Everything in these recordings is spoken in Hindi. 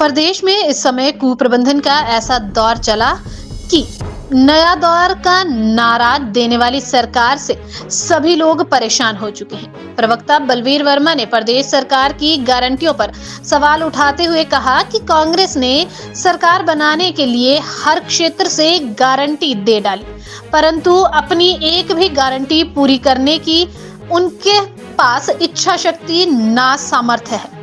प्रदेश में इस समय कुप्रबंधन का ऐसा दौर चला कि नया दौर का नारा देने वाली सरकार से सभी लोग परेशान हो चुके हैं। प्रवक्ता बलवीर वर्मा ने प्रदेश सरकार की गारंटियों पर सवाल उठाते हुए कहा कि कांग्रेस ने सरकार बनाने के लिए हर क्षेत्र से गारंटी दे डाली, परंतु अपनी एक भी गारंटी पूरी करने की उनके पास इच्छा शक्ति ना सामर्थ्य है।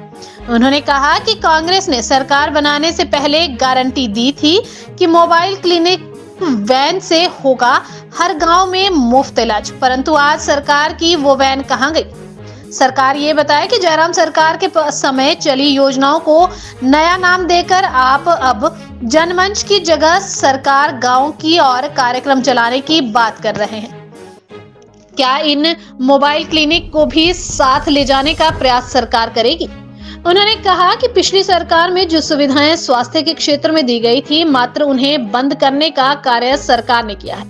उन्होंने कहा कि कांग्रेस ने सरकार बनाने से पहले गारंटी दी थी कि मोबाइल क्लिनिक वैन से होगा हर गांव में मुफ्त इलाज, परंतु आज सरकार की वो वैन कहां गई। सरकार ये बताए कि जयराम सरकार के समय चली योजनाओं को नया नाम देकर आप अब जनमंच की जगह सरकार गांव की और कार्यक्रम चलाने की बात कर रहे हैं। क्या इन मोबाइल क्लिनिक को भी साथ ले जाने का प्रयास सरकार करेगी? उन्होंने कहा कि पिछली सरकार में जो सुविधाएं स्वास्थ्य के क्षेत्र में दी गई थी, मात्र उन्हें बंद करने का कार्य सरकार ने किया है।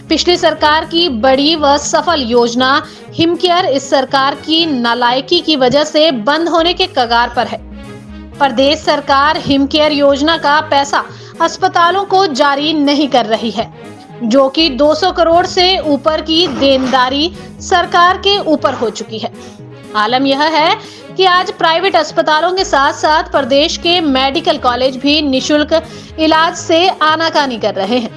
पिछली सरकार की बड़ी व सफल योजना हिमकेयर इस सरकार की नालायकी की वजह से बंद होने के कगार पर है। प्रदेश सरकार हिमकेयर योजना का पैसा अस्पतालों को जारी नहीं कर रही है, जो कि 200 करोड़ से ऊपर की देनदारी सरकार के ऊपर हो चुकी है। आलम यह है कि आज प्राइवेट अस्पतालों के साथ साथ प्रदेश के मेडिकल कॉलेज भी निशुल्क इलाज से आनाकानी कर रहे हैं।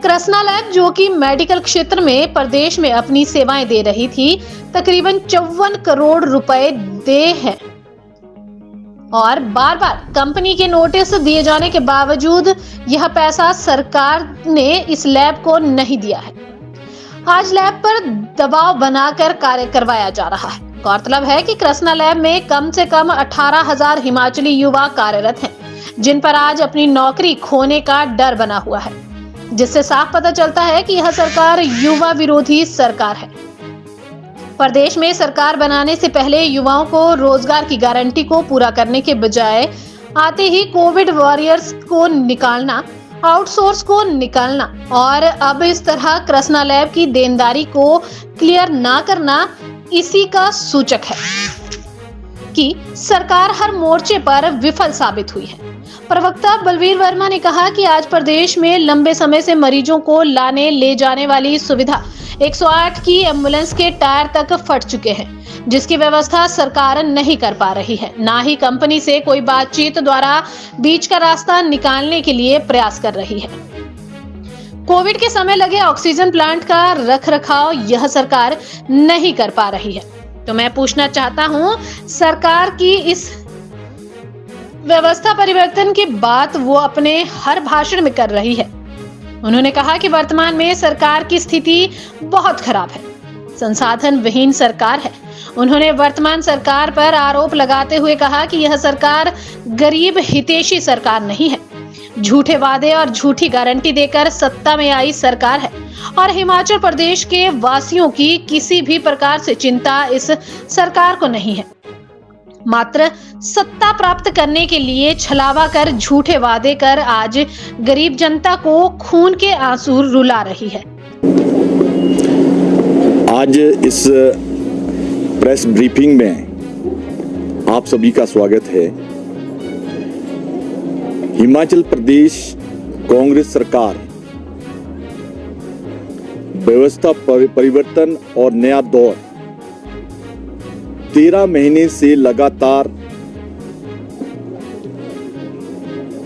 कृष्णा लैब, जो कि मेडिकल क्षेत्र में प्रदेश में अपनी सेवाएं दे रही थी, तकरीबन 54 करोड़ रुपए दे हैं और बार बार कंपनी के नोटिस दिए जाने के बावजूद यह पैसा सरकार ने इस लैब को नहीं दिया है। आज लैब पर दबाव बनाकर कार्य करवाया जा रहा है। गौरतलब है कि कृष्णा लैब में कम से कम 18,000 हिमाचली युवा कार्यरत हैं, जिन पर आज अपनी नौकरी खोने का डर बना हुआ है, जिससे साफ पता चलता है कि यह सरकार युवा विरोधी सरकार है। प्रदेश में सरकार बनाने से पहले युवाओं को रोजगार की गारंटी को पूरा करने के बजाय आते ही कोविड वॉरियर्स को निकालना, आउटसोर्स को निकालना और अब इस तरह कृष्णा लैब की देनदारी को क्लियर ना करना इसी का सूचक है कि सरकार हर मोर्चे पर विफल साबित हुई है। प्रवक्ता बलवीर वर्मा ने कहा कि आज प्रदेश में लंबे समय से मरीजों को लाने ले जाने वाली सुविधा 108 की एम्बुलेंस के टायर तक फट चुके हैं, जिसकी व्यवस्था सरकार नहीं कर पा रही है। ना ही कंपनी से कोई बातचीत द्वारा बीच का रास्ता निकालने के लिए प्रयास कर रही है। कोविड के समय लगे ऑक्सीजन प्लांट का रखरखाव यह सरकार नहीं कर पा रही है। तो मैं पूछना चाहता हूं, सरकार की इस व्यवस्था परिवर्तन की बात वो अपने हर भाषण में कर रही है। उन्होंने कहा कि वर्तमान में सरकार की स्थिति बहुत खराब है, संसाधन विहीन सरकार है। उन्होंने वर्तमान सरकार पर आरोप लगाते हुए कहा कि यह सरकार गरीब हितैषी सरकार नहीं है, झूठे वादे और झूठी गारंटी देकर सत्ता में आई सरकार है और हिमाचल प्रदेश के वासियों की किसी भी प्रकार से चिंता इस सरकार को नहीं है। मात्र सत्ता प्राप्त करने के लिए छलावा कर, झूठे वादे कर आज गरीब जनता को खून के आंसू रुला रही है। आज इस प्रेस ब्रीफिंग में आप सभी का स्वागत है। हिमाचल प्रदेश कांग्रेस सरकार व्यवस्था परिवर्तन और नया दौर 13 महीने से लगातार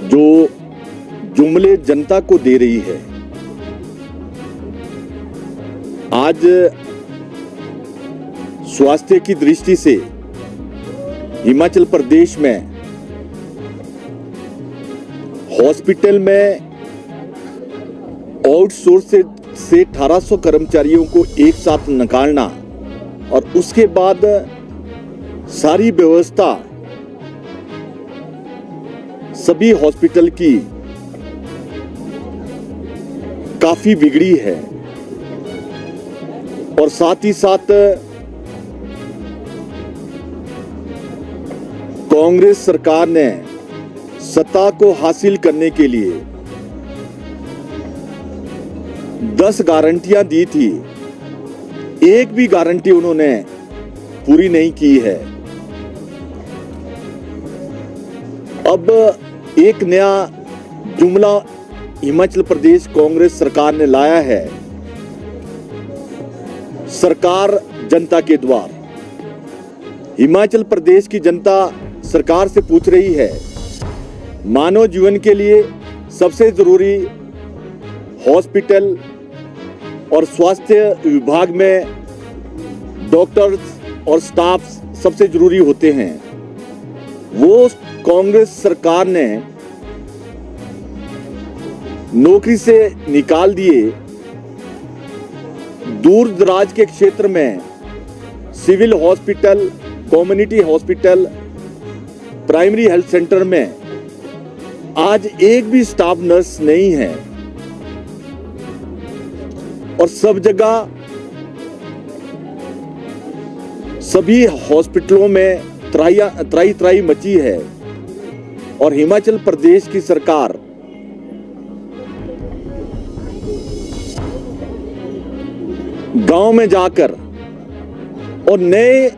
जो जुमले जनता को दे रही है, आज स्वास्थ्य की दृष्टि से हिमाचल प्रदेश में हॉस्पिटल में आउटसोर्स से 1800 कर्मचारियों को एक साथ निकालना और उसके बाद सारी व्यवस्था सभी हॉस्पिटल की काफी बिगड़ी है और साथ ही साथ कांग्रेस सरकार ने सत्ता को हासिल करने के लिए 10 गारंटियां दी थी, एक भी गारंटी उन्होंने पूरी नहीं की है। अब एक नया जुमला हिमाचल प्रदेश कांग्रेस सरकार ने लाया है, सरकार जनता के द्वार। हिमाचल प्रदेश की जनता सरकार से पूछ रही है, मानव जीवन के लिए सबसे जरूरी हॉस्पिटल और स्वास्थ्य विभाग में डॉक्टर्स और स्टाफ सबसे जरूरी होते हैं। वो कांग्रेस सरकार ने नौकरी से निकाल दिए। दूर दराज के क्षेत्र में civil hospital, community hospital, primary health centre में आज एक भी स्टाफ नर्स नहीं है और सब जगह सभी हॉस्पिटलों में त्राही मची है। और हिमाचल प्रदेश की सरकार गांव में जाकर और नए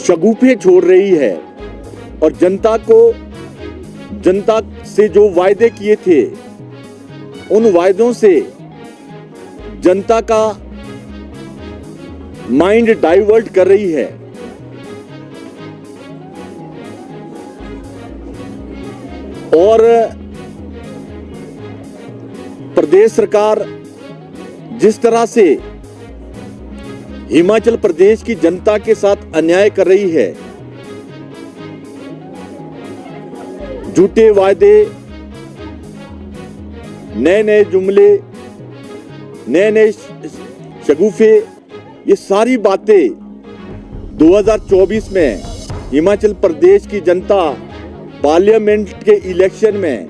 शगुफे छोड़ रही है और जनता से जो वायदे किए थे उन वायदों से जनता का माइंड डाइवर्ट कर रही है। और प्रदेश सरकार जिस तरह से हिमाचल प्रदेश की जनता के साथ अन्याय कर रही है, झूठे वायदे, नए नए जुमले, नए नए शगुफे, ये सारी बातें 2024 में हिमाचल प्रदेश की जनता पार्लियामेंट के इलेक्शन में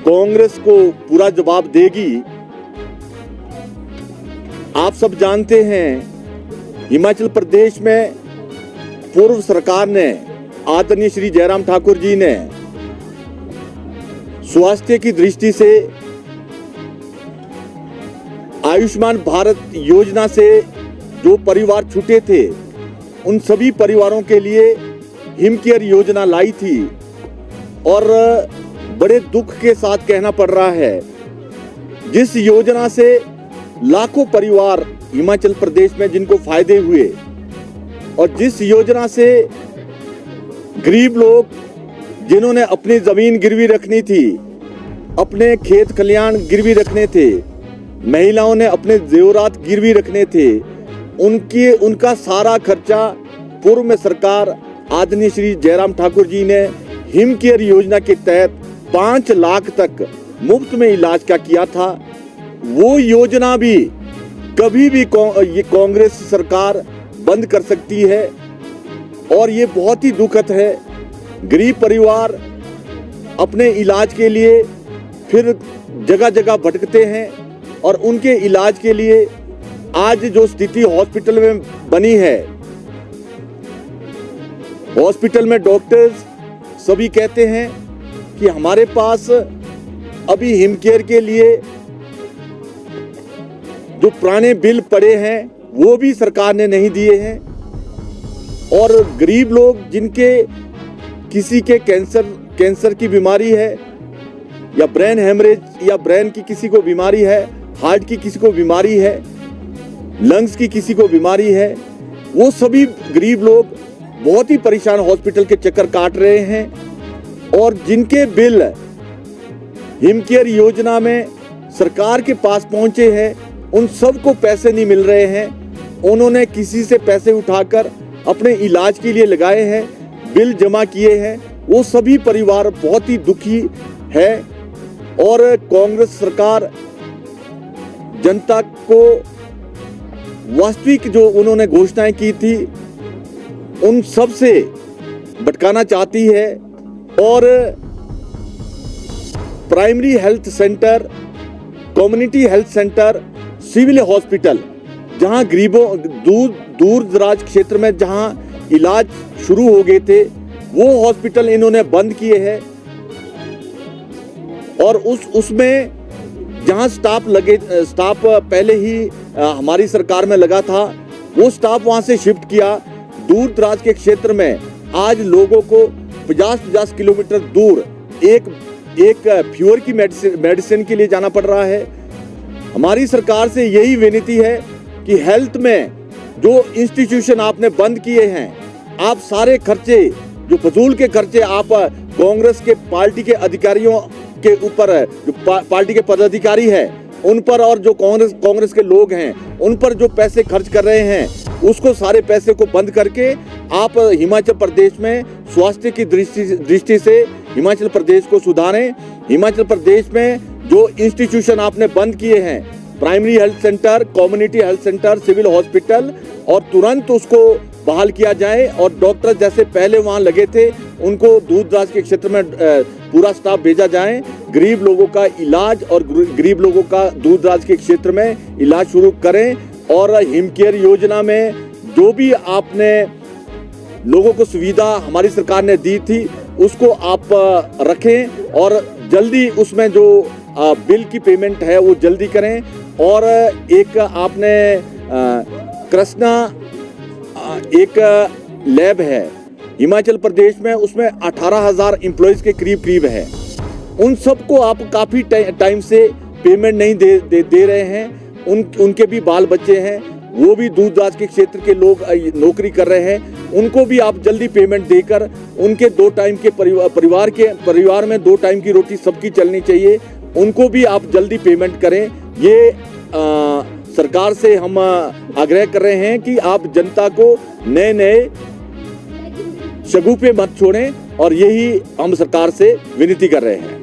कांग्रेस को पूरा जवाब देगी। आप सब जानते हैं हिमाचल प्रदेश में पूर्व सरकार ने, आदरणीय श्री जयराम ठाकुर जी ने स्वास्थ्य की दृष्टि से आयुष्मान भारत योजना से जो परिवार छूटे थे उन सभी परिवारों के लिए हिमकेयर योजना लाई थी। और बड़े दुख के साथ कहना पड़ रहा है, जिस योजना से लाखों परिवार हिमाचल प्रदेश में जिनको फायदे हुए और जिस योजना से गरीब लोग जिन्होंने अपनी जमीन गिरवी रखनी थी, अपने खेत खलियान गिरवी रखने थे, महिलाओं ने अपने जेवरात गिरवी रखने थे, उनका सारा खर्चा पूर्व में सरकार आदरणीय श्री जयराम ठाकुर जी ने हिमकेयर योजना के तहत 5 लाख तक मुफ्त में इलाज का किया था। वो योजना भी कभी भी ये कांग्रेस सरकार बंद कर सकती है और ये बहुत ही दुखद है। गरीब परिवार अपने इलाज के लिए फिर जगह जगह भटकते हैं और उनके इलाज के लिए आज जो स्थिति हॉस्पिटल में बनी है, हॉस्पिटल में डॉक्टर्स सभी कहते हैं कि हमारे पास अभी हिमकेयर के लिए जो पुराने बिल पड़े हैं वो भी सरकार ने नहीं दिए हैं। और गरीब लोग जिनके किसी के कैंसर की बीमारी है या ब्रेन हेमरेज या ब्रेन की किसी को बीमारी है, हार्ट की किसी को बीमारी है, लंग्स की किसी को बीमारी है, वो सभी गरीब लोग बहुत ही परेशान हॉस्पिटल के चक्कर काट रहे हैं। और जिनके बिल हिमकेयर योजना में सरकार के पास पहुंचे हैं उन सबको पैसे नहीं मिल रहे हैं। उन्होंने किसी से पैसे उठाकर अपने इलाज के लिए लगाए हैं, बिल जमा किए हैं। वो सभी परिवार बहुत ही दुखी है और कांग्रेस सरकार जनता को वास्तविक जो उन्होंने घोषणाएं की थी उन सब से भटकाना चाहती है। और primary health centre, community health centre, civil hospital, जहां गरीबों दूर दराज क्षेत्र में जहां इलाज शुरू हो गए थे वो हॉस्पिटल इन्होंने बंद किए हैं। और उसमें जहां स्टाफ पहले ही हमारी सरकार में लगा था वो स्टाफ वहां से शिफ्ट किया। दूर दराज के क्षेत्र में आज लोगों को 50-50 किलोमीटर दूर एक फ्यूअर की मेडिसिन के लिए जाना पड़ रहा है। हमारी सरकार से यही विनती है कि हेल्थ में जो इंस्टीट्यूशन आपने बंद किए हैं, आप सारे खर्चे, जो फजूल के खर्चे आप कांग्रेस के पार्टी के अधिकारियों के ऊपर, जो पार्टी के पदाधिकारी है उन पर, और जो कांग्रेस के लोग हैं उन पर जो पैसे खर्च कर रहे हैं, उसको सारे पैसे को बंद करके आप हिमाचल प्रदेश में स्वास्थ्य की दृष्टि से हिमाचल प्रदेश को सुधारें। हिमाचल प्रदेश में जो इंस्टीट्यूशन आपने बंद किए हैं, primary health centre, community health centre, civil hospital, और तुरंत उसको बहाल किया जाए और डॉक्टर जैसे पहले वहाँ लगे थे उनको दूर दराज के क्षेत्र में पूरा स्टाफ भेजा जाए। गरीब लोगों का इलाज और गरीब लोगों का दूर दराज के क्षेत्र में इलाज शुरू करें। और हिमकेयर योजना में जो भी आपने लोगों को सुविधा हमारी सरकार ने दी थी उसको आप रखें और जल्दी उसमें जो बिल की पेमेंट है वो जल्दी करें। और एक आपने कृष्णा एक लैब है हिमाचल प्रदेश में, उसमें 18,000 एम्प्लॉयज़ के करीब है। उन सबको आप काफ़ी टाइम से पेमेंट नहीं दे रहे हैं। उनके भी बाल बच्चे हैं, वो भी दूर दराज के क्षेत्र के लोग नौकरी कर रहे हैं, उनको भी आप जल्दी पेमेंट देकर उनके 2 टाइम के परिवार में 2 टाइम की रोटी सबकी चलनी चाहिए, उनको भी आप जल्दी पेमेंट करें। ये सरकार से हम आग्रह कर रहे हैं कि आप जनता को नए शगुफे मत छोड़ें, और यही हम सरकार से विनती कर रहे हैं।